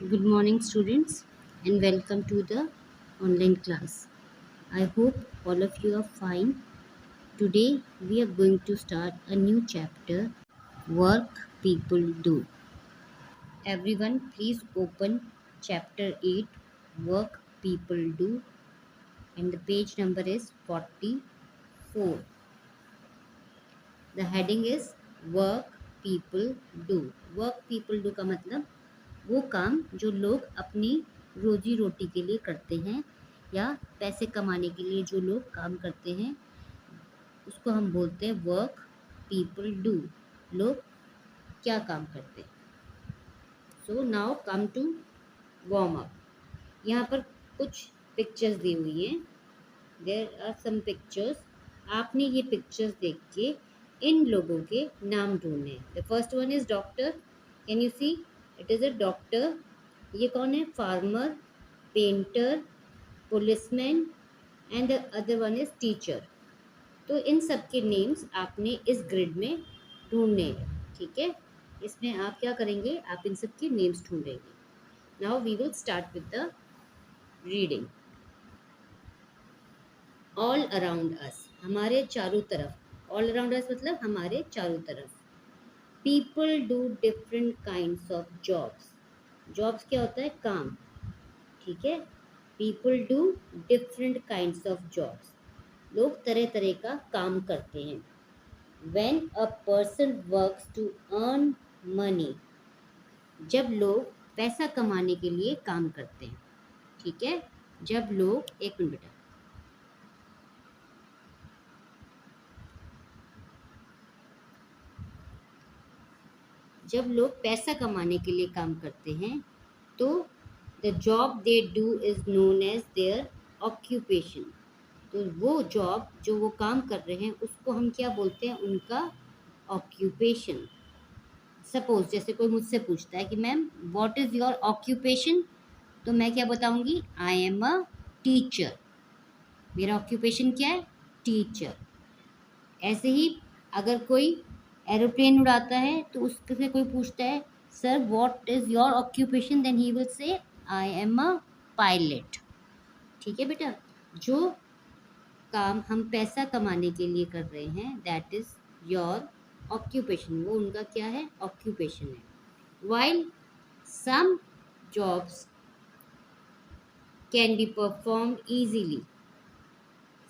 Good morning, students, and welcome to the online class. I hope all of you are fine. Today, we are going to start a new chapter Work People Do. Everyone, please open chapter 8 Work People Do, and the page number is 44. The heading is Work People Do. Work People Do का मतलब वो काम जो लोग अपनी रोजी रोटी के लिए करते हैं या पैसे कमाने के लिए जो लोग काम करते हैं उसको हम बोलते हैं वर्क पीपल डू। लोग क्या काम करते हैं। So now come to warm up. यहाँ पर कुछ पिक्चर्स दी हुई हैं। There are some pictures. आपने ये पिक्चर्स देख के इन लोगों के नाम ढूंढने हैं। The first one is doctor. Can you see? It is a doctor. ये कौन है? Farmer, painter, policeman and the other one is teacher. तो इन सब के नेम्स आपने इस ग्रिड में ढूंढने हैं। ठीक है, इसमें आप क्या करेंगे? आप इन सब के नेम्स ढूंढेंगे। Now we will start with the reading. All around us, हमारे चारों तरफ। ऑल अराउंड अस मतलब हमारे चारों तरफ। People do different kinds of jobs. Jobs क्या होता है? काम। ठीक है, people do different kinds of jobs. लोग तरह तरह का काम करते हैं। When a person works to earn money, जब लोग पैसा कमाने के लिए काम करते हैं। ठीक है, जब लोग, एक मिनट बेटा, जब लोग पैसा कमाने के लिए काम करते हैं तो the job they do is known as their occupation. तो वो जॉब जो वो काम कर रहे हैं उसको हम क्या बोलते हैं? उनका ऑक्यूपेशन। सपोज जैसे कोई मुझसे पूछता है कि ma'am what is your occupation, तो मैं क्या बताऊंगी? I am a teacher. मेरा ऑक्यूपेशन क्या है? टीचर। ऐसे ही अगर कोई एरोप्लेन उड़ाता है तो उससे कोई पूछता है sir what is your occupation, then he will say I am a pilot. ठीक है बेटा, जो काम हम पैसा कमाने के लिए कर रहे हैं दैट इज योर ऑक्यूपेशन। वो उनका क्या है? ऑक्यूपेशन है। While some jobs can be performed easily,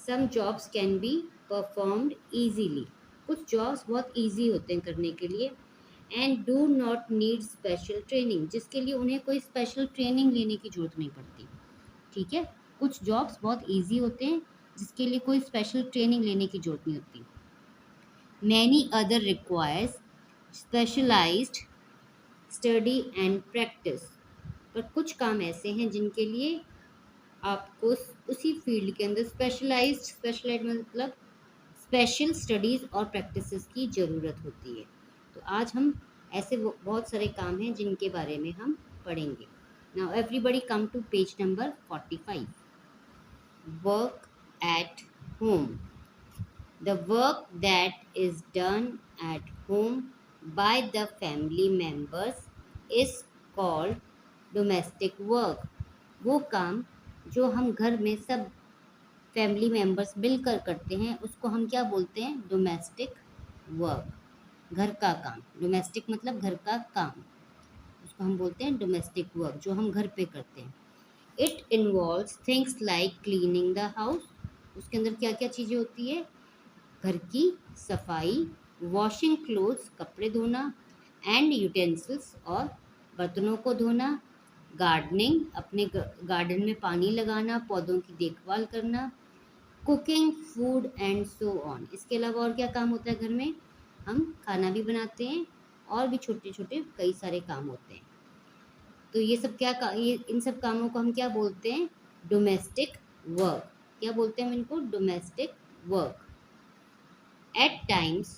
some jobs can be performed easily. कुछ जॉब्स बहुत ईजी होते हैं करने के लिए। And do not need special training, जिसके लिए उन्हें कोई स्पेशल ट्रेनिंग लेने की जरूरत नहीं पड़ती। ठीक है, कुछ जॉब्स बहुत ईजी होते हैं जिसके लिए कोई स्पेशल ट्रेनिंग लेने की जरूरत नहीं होती। Many other requires specialized study and practice, पर कुछ काम ऐसे हैं जिनके लिए आपको उसी फील्ड के अंदर स्पेशलाइज्ड मतलब स्पेशल स्टडीज़ और प्रैक्टिसेस की ज़रूरत होती है। तो आज हम ऐसे बहुत सारे काम हैं जिनके बारे में हम पढ़ेंगे। Now everybody come to page number 45। Work at home. The work that is done at home by the family members is called domestic work. वो काम जो हम घर में सब फैमिली मेंबर्स मिलकर करते हैं उसको हम क्या बोलते हैं? Domestic work. घर का काम, डोमेस्टिक मतलब घर का काम, उसको हम बोलते हैं डोमेस्टिक वर्क, जो हम घर पे करते हैं। It involves things like cleaning the house. उसके अंदर क्या क्या चीज़ें होती है? घर की सफाई, वॉशिंग क्लोथ्स कपड़े धोना, एंड यूटेंसिल्स और बर्तनों को धोना, गार्डनिंग अपने गार्डन में पानी लगाना, पौधों की देखभाल करना, cooking food and so on. इसके अलावा और क्या काम होता है घर में? हम खाना भी बनाते हैं और भी छोटे छोटे कई सारे काम होते हैं। तो ये सब ये इन सब कामों को हम क्या बोलते हैं? Domestic work. क्या बोलते हैं हम इनको? Domestic work. At times,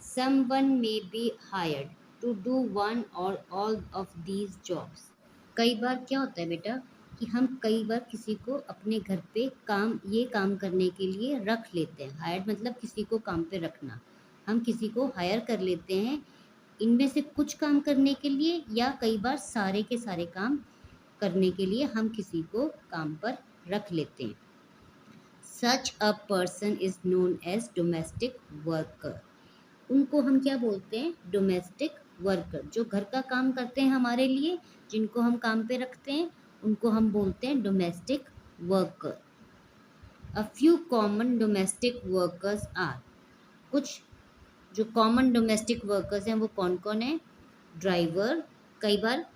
someone may be hired to do one or all of these jobs. कई बार क्या होता है बेटा कि हम कई बार किसी को अपने घर पे ये काम करने के लिए रख लेते हैं। हायर मतलब किसी को काम पे रखना। हम किसी को हायर कर लेते हैं इनमें से कुछ काम करने के लिए या कई बार सारे के सारे काम करने के लिए हम किसी को काम पर रख लेते हैं। Such a person is known as domestic worker. उनको हम क्या बोलते हैं? Domestic worker. जो घर का काम करते हैं हमारे लिए, जिनको हम काम पे रखते हैं, उनको हम बोलते हैं domestic worker. A few common domestic workers are. कुछ जो कॉमन डोमेस्टिक वर्कर्स हैं वो कौन कौन है? ड्राइवर, कई बार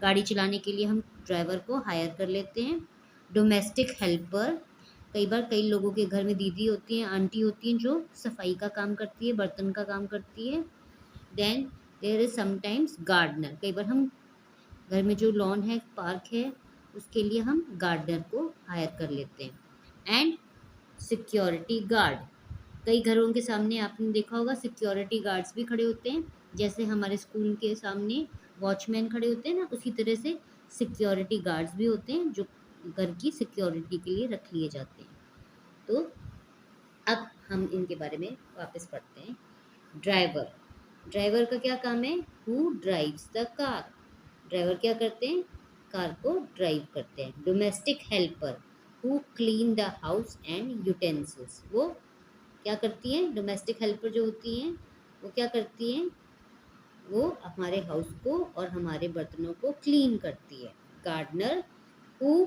गाड़ी चलाने के लिए हम ड्राइवर को हायर कर लेते हैं। डोमेस्टिक हेल्पर, कई बार कई लोगों के घर में दीदी होती हैं, आंटी होती हैं जो सफाई का काम करती है, बर्तन का काम करती है। Then there is sometimes gardener. कई बार हम घर में जो लॉन है, पार्क है, उसके लिए हम गार्डनर को हायर कर लेते हैं। एंड सिक्योरिटी गार्ड, कई घरों के सामने आपने देखा होगा सिक्योरिटी गार्ड्स भी खड़े होते हैं। जैसे हमारे स्कूल के सामने वॉचमैन खड़े होते हैं ना, उसी तरह से सिक्योरिटी गार्ड्स भी होते हैं जो घर की सिक्योरिटी के लिए रख लिए जाते हैं। तो अब हम इनके बारे में वापस पढ़ते हैं। ड्राइवर, ड्राइवर का क्या काम है? Who drives the car. Driver क्या करते हैं? कार को ड्राइव करते हैं। Domestic helper, who clean the house and utensils. वो क्या करती हैं? डोमेस्टिक हेल्पर जो होती हैं वो क्या करती हैं? वो हमारे हाउस को और हमारे बर्तनों को क्लीन करती है। Gardener, who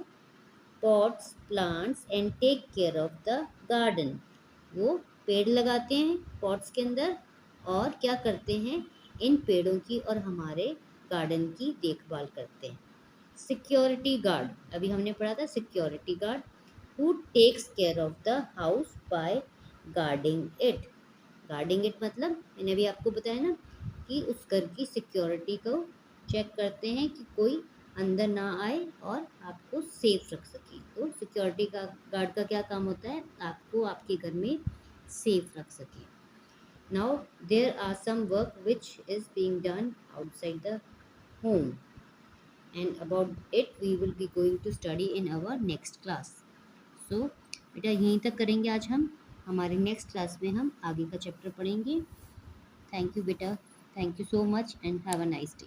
pots plants and take care of the garden. वो पेड़ लगाते हैं पॉट्स के अंदर और क्या करते हैं? इन पेड़ों की और हमारे गार्डन की देखभाल करते हैं। सिक्योरिटी गार्ड, अभी हमने पढ़ा था security guard, who takes care of the house by guarding it. Guarding it मतलब मैंने अभी आपको बताया ना कि उस घर की सिक्योरिटी को चेक करते हैं कि कोई अंदर ना आए और आपको सेफ रख सके। तो सिक्योरिटी का गार्ड का क्या काम होता है? आपको आपके घर में सेफ रख सके। Now there are some work which is being done outside the home and about it we will be going to study in our next class. So बेटा यहीं तक करेंगे आज हम। हमारे नेक्स्ट क्लास में हम आगे का चैप्टर पढ़ेंगे। थैंक यू बेटा, thank you so much and have a nice day.